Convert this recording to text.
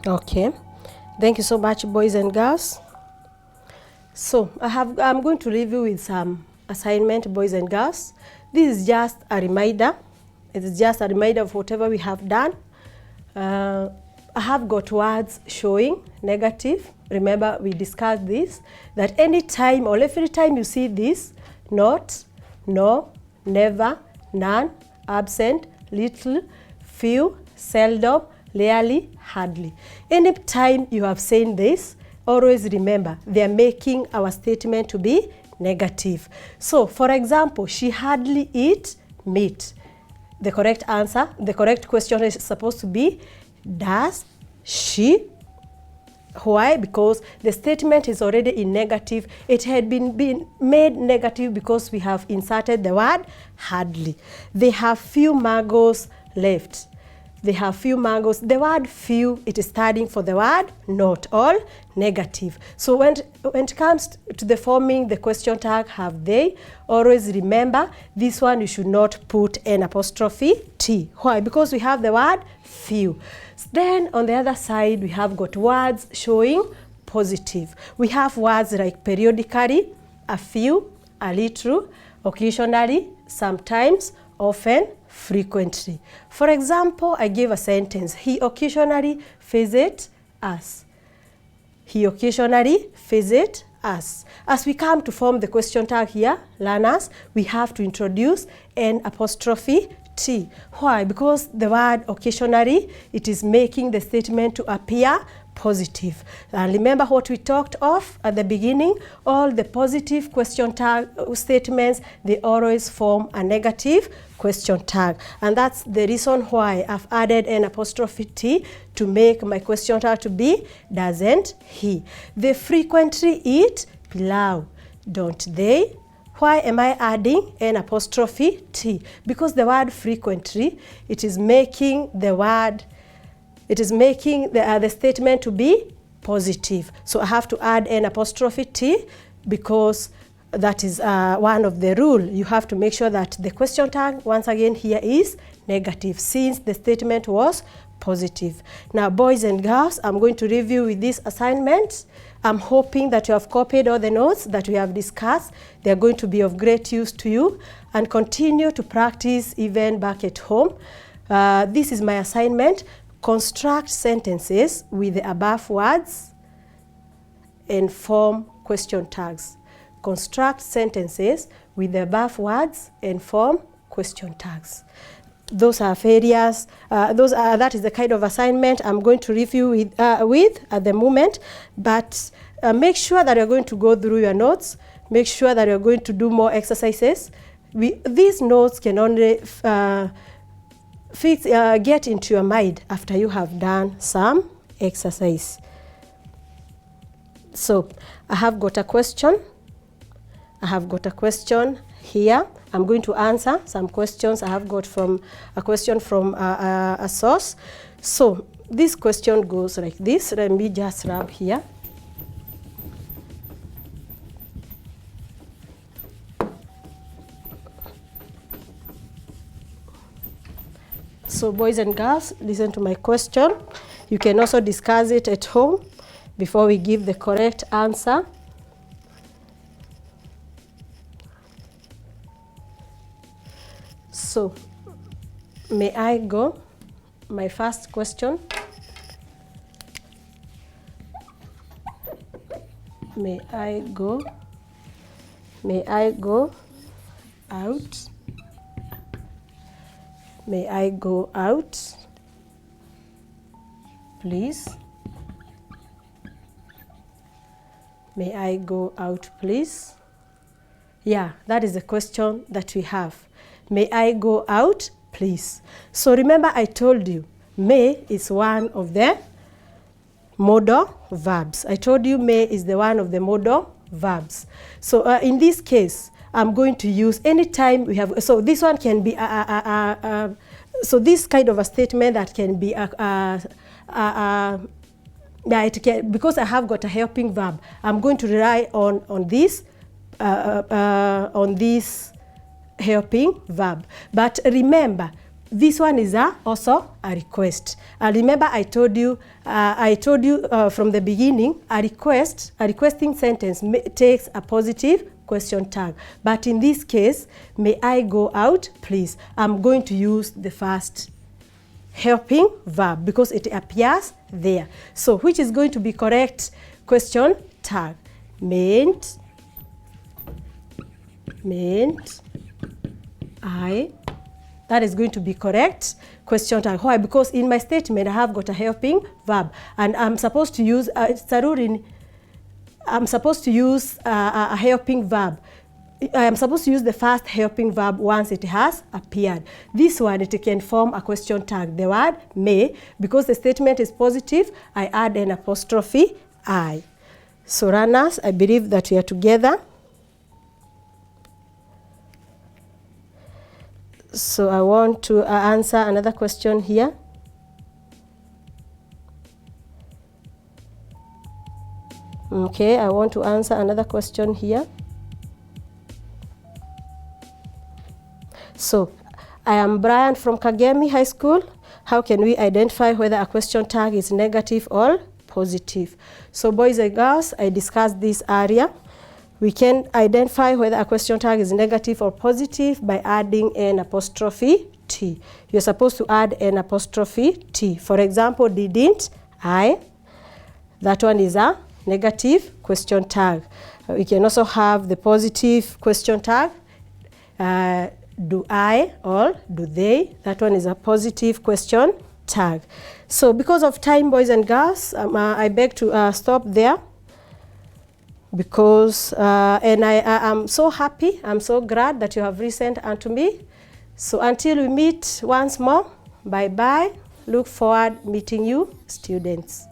Okay. Thank you so much, boys and girls. So I'm going to leave you with some assignment, boys and girls. This is just a reminder. It is just a reminder of whatever we have done. I have got words showing negative. Remember, we discussed this, that any time or every time you see this, not, no, never, none, absent, little, few, seldom, rarely, hardly. Any time you have seen this, always remember, they are making our statement to be negative. So, for example, she hardly eats meat. The correct answer, the correct question is supposed to be, does she? Why? Because the statement is already in negative. It had been made negative because we have inserted the word hardly. They have few mangoes left. They have few mangoes. The word few, it is standing for the word not, all negative. So when it comes to the forming the question tag, have they, always remember this one you should not put an apostrophe T. Why? Because we have the word few. Then on the other side, we have got words showing positive. We have words like periodically, a few, a little, occasionally, sometimes, often, frequently. For example, I give a sentence. He occasionally visits us. He occasionally visits us. As we come to form the question tag here, learners, we have to introduce an apostrophe T. Why? Because the word occasionally, it is making the statement to appear positive. Remember what we talked of at the beginning? All the positive question tag statements, they always form a negative question tag. And that's the reason why I've added an apostrophe T to make my question tag to be, doesn't he? They frequently eat pilau, don't they? Why am I adding an apostrophe T? Because the word frequently, it is making the word, it is making the statement to be positive. So I have to add an apostrophe T because that is one of the rule. You have to make sure that the question tag, once again, here is negative since the statement was positive. Now, boys and girls, I'm going to review with this assignment. I'm hoping that you have copied all the notes that we have discussed. They are going to be of great use to you and continue to practice even back at home. This is my assignment. Construct sentences with the above words and form question tags. Construct sentences with the above words and form question tags. Those are areas, that is the kind of assignment I'm going to review with at the moment, but make sure that you're going to go through your notes, make sure that you're going to do more exercises. These notes can only get into your mind after you have done some exercise. So I have got a question. I have got a question here. I'm going to answer some questions I have got from a question from a source. So this question goes like this. Let me just rub here. So boys and girls, listen to my question. You can also discuss it at home before we give the correct answer. So, may I go? My first question. May I go? May I go out? May I go out? Please. May I go out, please? Yeah, that is the question that we have. May I go out, please? So remember I told you, may is one of the modal verbs. I told you may is the one of the modal verbs. So in this case, I'm going to use anytime we have, so this one can be, so this kind of a statement that can be, it can, because I have got a helping verb, I'm going to rely on this helping verb. But remember, this one is also a request. And remember, I told you from the beginning, a requesting sentence takes a positive question tag. But in this case, may I go out, please? I'm going to use the first helping verb because it appears there. So which is going to be correct question tag? Mayn't I? That is going to be correct question tag. Why? Because in my statement I have got a helping verb and I'm supposed to use a helping verb. I am supposed to use the first helping verb once it has appeared. This one, it can form a question tag. The word may, because the statement is positive, I add an apostrophe I. So runners, I believe that we are together. So I want to answer another question here. Okay, I want to answer another question here. So, I am Brian from Kagemi High School. How can we identify whether a question tag is negative or positive? So, boys and girls, I discussed this area. We can identify whether a question tag is negative or positive by adding an apostrophe T. You're supposed to add an apostrophe T. For example, didn't I? That one is a negative question tag. We can also have the positive question tag. Do I or do they? That one is a positive question tag. So because of time, boys and girls, I beg to stop there. Because, and I am so happy, I'm so glad that you have listened unto me. So until we meet once more, bye-bye. Look forward meeting you, students.